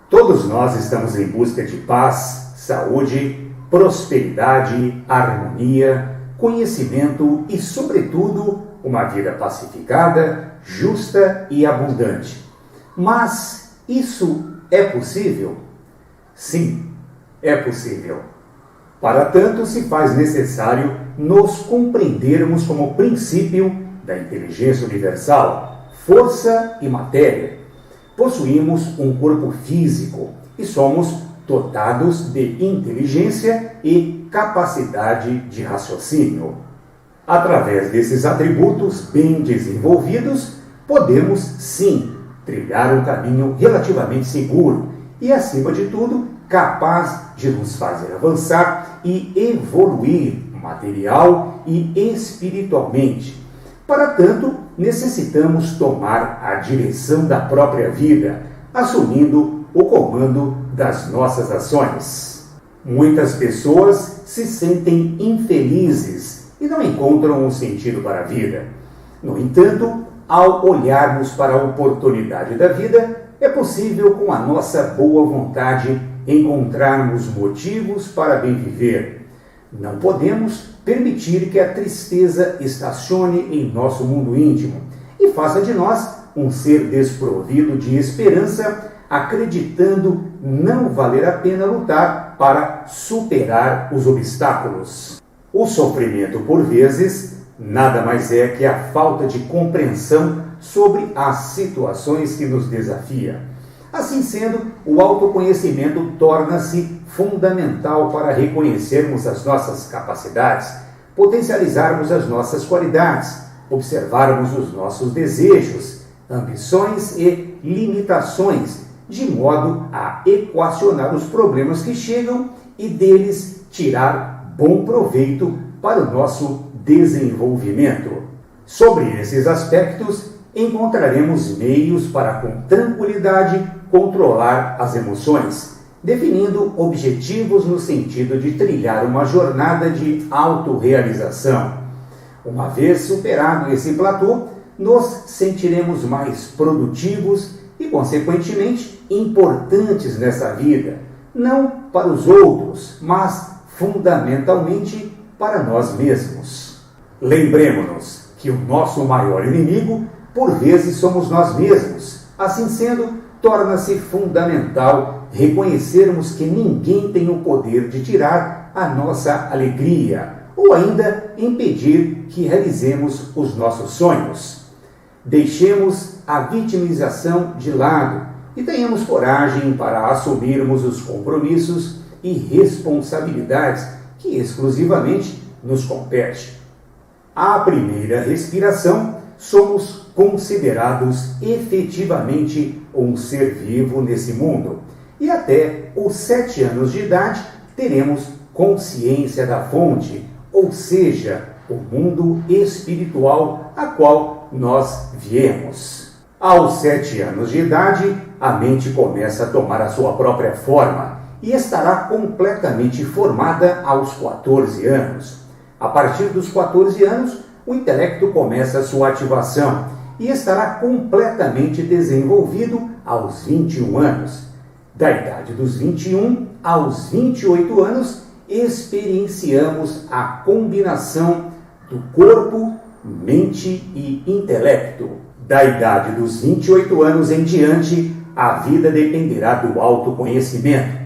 Todos nós estamos em busca de paz, saúde, prosperidade, harmonia, conhecimento e, sobretudo, uma vida pacificada, justa e abundante. Mas isso é possível? Sim, é possível. Para tanto, se faz necessário nos compreendermos como princípio da inteligência universal, força e matéria. Possuímos um corpo físico e somos dotados de inteligência e capacidade de raciocínio. Através desses atributos bem desenvolvidos, podemos, sim, trilhar um caminho relativamente seguro e, acima de tudo, capaz de nos fazer avançar e evoluir material e espiritualmente. Para tanto, necessitamos tomar a direção da própria vida, assumindo o comando das nossas ações. Muitas pessoas se sentem infelizes e não encontram um sentido para a vida. No entanto, ao olharmos para a oportunidade da vida, é possível, com a nossa boa vontade, encontrarmos motivos para bem viver. Não podemos permitir que a tristeza estacione em nosso mundo íntimo e faça de nós um ser desprovido de esperança, acreditando não valer a pena lutar para superar os obstáculos. O sofrimento, por vezes, nada mais é que a falta de compreensão sobre as situações que nos desafiam. Assim sendo, o autoconhecimento torna-se fundamental para reconhecermos as nossas capacidades, potencializarmos as nossas qualidades, observarmos os nossos desejos, ambições e limitações, de modo a equacionar os problemas que chegam e deles tirar bom proveito para o nosso desenvolvimento. Sobre esses aspectos, encontraremos meios para, com tranquilidade, controlar as emoções, definindo objetivos no sentido de trilhar uma jornada de autorrealização. Uma vez superado esse platô, nos sentiremos mais produtivos e, consequentemente, importantes nessa vida, não para os outros, mas fundamentalmente para nós mesmos. Lembremos-nos que o nosso maior inimigo, por vezes, somos nós mesmos. Assim sendo, torna-se fundamental reconhecermos que ninguém tem o poder de tirar a nossa alegria ou ainda impedir que realizemos os nossos sonhos. Deixemos a vitimização de lado e tenhamos coragem para assumirmos os compromissos e responsabilidades que exclusivamente nos competem. À primeira respiração, somos considerados efetivamente um ser vivo nesse mundo. E até os 7 anos de idade teremos consciência da fonte, ou seja, o mundo espiritual a qual nós viemos. Aos 7 anos de idade, a mente começa a tomar a sua própria forma e estará completamente formada aos 14 anos. A partir dos 14 anos, o intelecto começa a sua ativação e estará completamente desenvolvido aos 21 anos. Da idade dos 21 aos 28 anos, experienciamos a combinação do corpo, mente e intelecto. Da idade dos 28 anos em diante, a vida dependerá do autoconhecimento.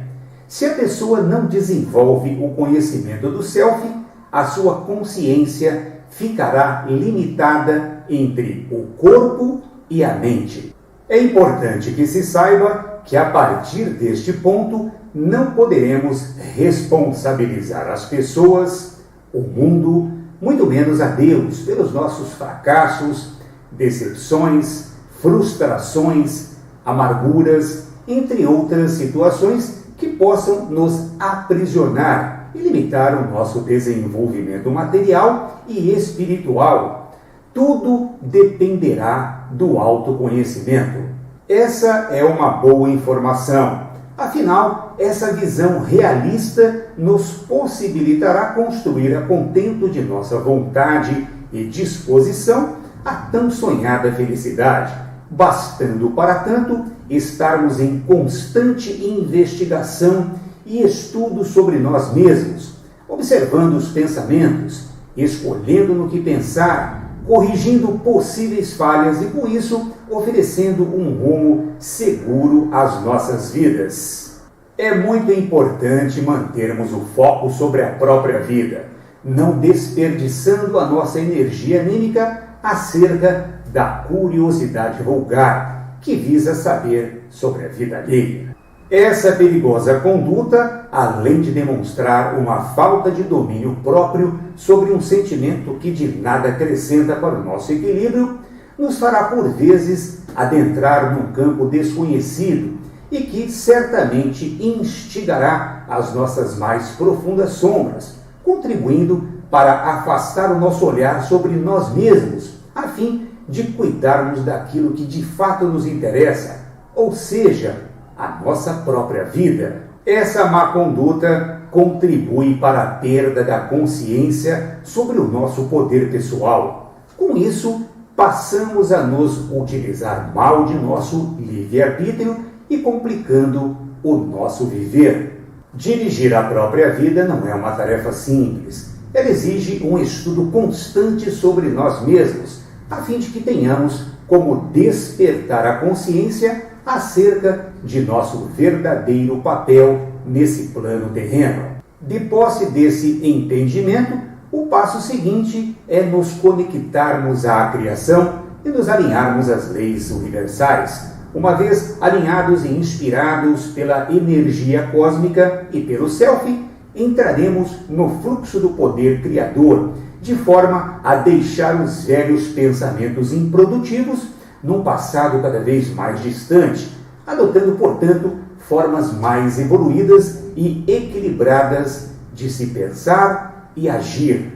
Se a pessoa não desenvolve o conhecimento do self, a sua consciência ficará limitada entre o corpo e a mente. É importante que se saiba que, a partir deste ponto, não poderemos responsabilizar as pessoas, o mundo, muito menos a Deus, pelos nossos fracassos, decepções, frustrações, amarguras, entre outras situações que possam nos aprisionar e limitar o nosso desenvolvimento material e espiritual. Tudo dependerá do autoconhecimento. Essa é uma boa informação. Afinal, essa visão realista nos possibilitará construir, a contento de nossa vontade e disposição, a tão sonhada felicidade, bastando, para tanto, estarmos em constante investigação e estudo sobre nós mesmos, observando os pensamentos, escolhendo no que pensar, corrigindo possíveis falhas e, com isso, oferecendo um rumo seguro às nossas vidas. É muito importante mantermos o foco sobre a própria vida, não desperdiçando a nossa energia anímica acerca da curiosidade vulgar, que visa saber sobre a vida alheia. Essa perigosa conduta, além de demonstrar uma falta de domínio próprio sobre um sentimento que de nada acrescenta para o nosso equilíbrio, nos fará por vezes adentrar num campo desconhecido e que certamente instigará as nossas mais profundas sombras, contribuindo para afastar o nosso olhar sobre nós mesmos, a fim de cuidarmos daquilo que de fato nos interessa, ou seja, a nossa própria vida. Essa má conduta contribui para a perda da consciência sobre o nosso poder pessoal. Com isso, passamos a nos utilizar mal de nosso livre-arbítrio e complicando o nosso viver. Dirigir a própria vida não é uma tarefa simples. Ela exige um estudo constante sobre nós mesmos, a fim de que tenhamos como despertar a consciência acerca de nosso verdadeiro papel nesse plano terreno. De posse desse entendimento, o passo seguinte é nos conectarmos à criação e nos alinharmos às leis universais. Uma vez alinhados e inspirados pela energia cósmica e pelo Self, entraremos no fluxo do poder criador, de forma a deixar os velhos pensamentos improdutivos num passado cada vez mais distante, adotando, portanto, formas mais evoluídas e equilibradas de se pensar e agir.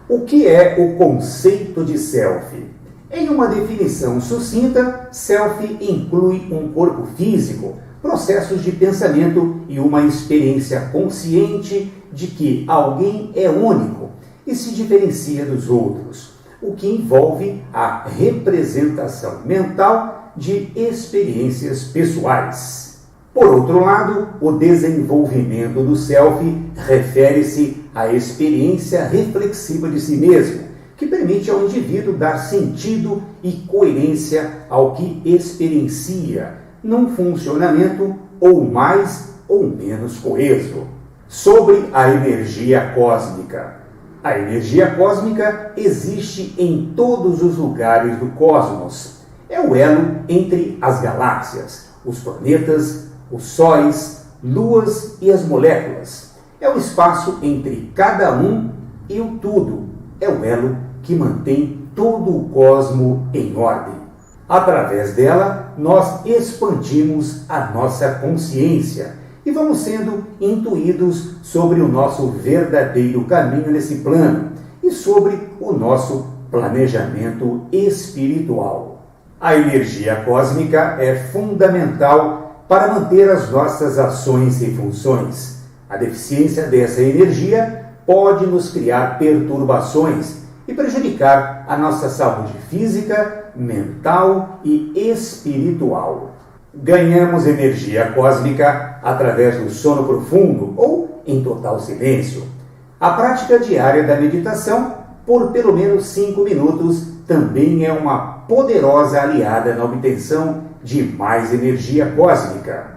O que é o conceito de Self? Em uma definição sucinta, Self inclui um corpo físico, processos de pensamento e uma experiência consciente de que alguém é único e se diferencia dos outros, o que envolve a representação mental de experiências pessoais. Por outro lado, o desenvolvimento do Self refere-se à experiência reflexiva de si mesmo, que permite ao indivíduo dar sentido e coerência ao que experiencia, num funcionamento ou mais ou menos coeso. Sobre a energia cósmica. A energia cósmica existe em todos os lugares do cosmos. É o elo entre as galáxias, os planetas, os sóis, luas e as moléculas. É o espaço entre cada um e o tudo. É o elo que mantém todo o cosmo em ordem. Através dela, nós expandimos a nossa consciência e vamos sendo intuídos sobre o nosso verdadeiro caminho nesse plano e sobre o nosso planejamento espiritual. A energia cósmica é fundamental para manter as nossas ações e funções. A deficiência dessa energia pode nos criar perturbações e prejudicar a nossa saúde física, mental e espiritual. Ganhamos energia cósmica através do sono profundo ou em total silêncio. A prática diária da meditação, por pelo menos 5 minutos, também é uma poderosa aliada na obtenção de mais energia cósmica.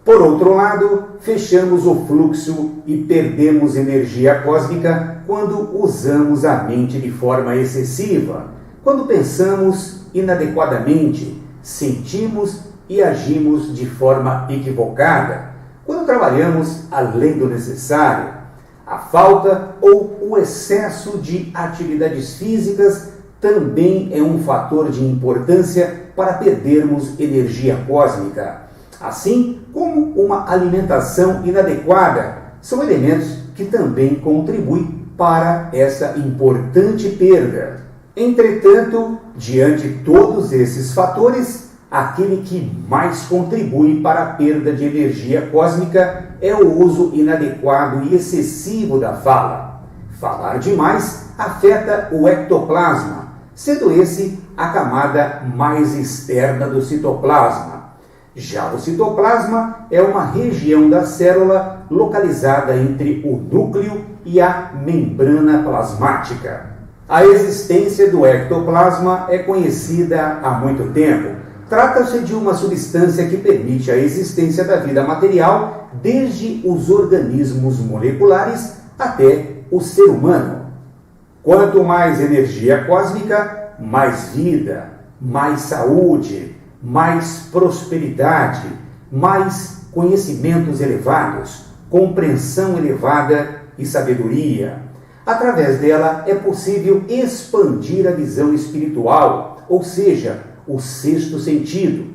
Por outro lado, fechamos o fluxo e perdemos energia cósmica quando usamos a mente de forma excessiva, quando pensamos inadequadamente, sentimos e agimos de forma equivocada, quando trabalhamos além do necessário. A falta ou o excesso de atividades físicas também é um fator de importância para perdermos energia cósmica. Assim como uma alimentação inadequada, são elementos que também contribuem para essa importante perda. Entretanto, diante de todos esses fatores, aquele que mais contribui para a perda de energia cósmica é o uso inadequado e excessivo da fala. Falar demais afeta o ectoplasma, sendo esse a camada mais externa do citoplasma. Já o citoplasma é uma região da célula localizada entre o núcleo e a membrana plasmática. A existência do ectoplasma é conhecida há muito tempo. Trata-se de uma substância que permite a existência da vida material desde os organismos moleculares até o ser humano. Quanto mais energia cósmica, mais vida, mais saúde, mais prosperidade, mais conhecimentos elevados, compreensão elevada e sabedoria. Através dela é possível expandir a visão espiritual, ou seja, o sexto sentido,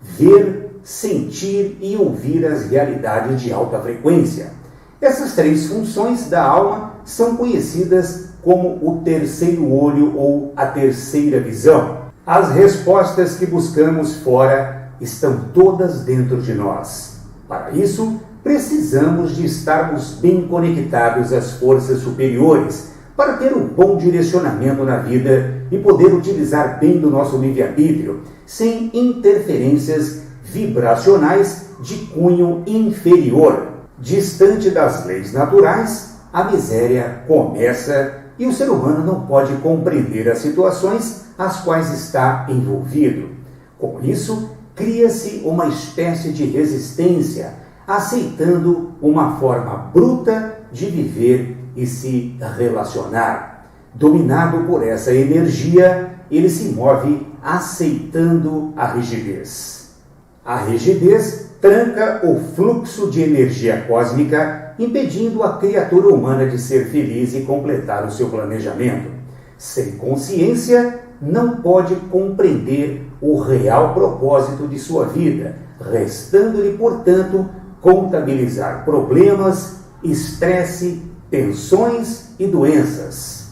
ver, sentir e ouvir as realidades de alta frequência. Essas três funções da alma são conhecidas como o terceiro olho ou a terceira visão. As respostas que buscamos fora estão todas dentro de nós. Para isso, precisamos de estarmos bem conectados às forças superiores para ter um bom direcionamento na vida e poder utilizar bem do nosso livre-arbítrio, sem interferências vibracionais de cunho inferior. Distante das leis naturais, a miséria começa e o ser humano não pode compreender as situações às quais está envolvido. Com isso, cria-se uma espécie de resistência, aceitando uma forma bruta de viver e se relacionar. Dominado por essa energia, ele se move aceitando a rigidez. A rigidez tranca o fluxo de energia cósmica, impedindo a criatura humana de ser feliz e completar o seu planejamento. Sem consciência, não pode compreender o real propósito de sua vida, restando-lhe, portanto, contabilizar problemas, estresse, tensões e doenças.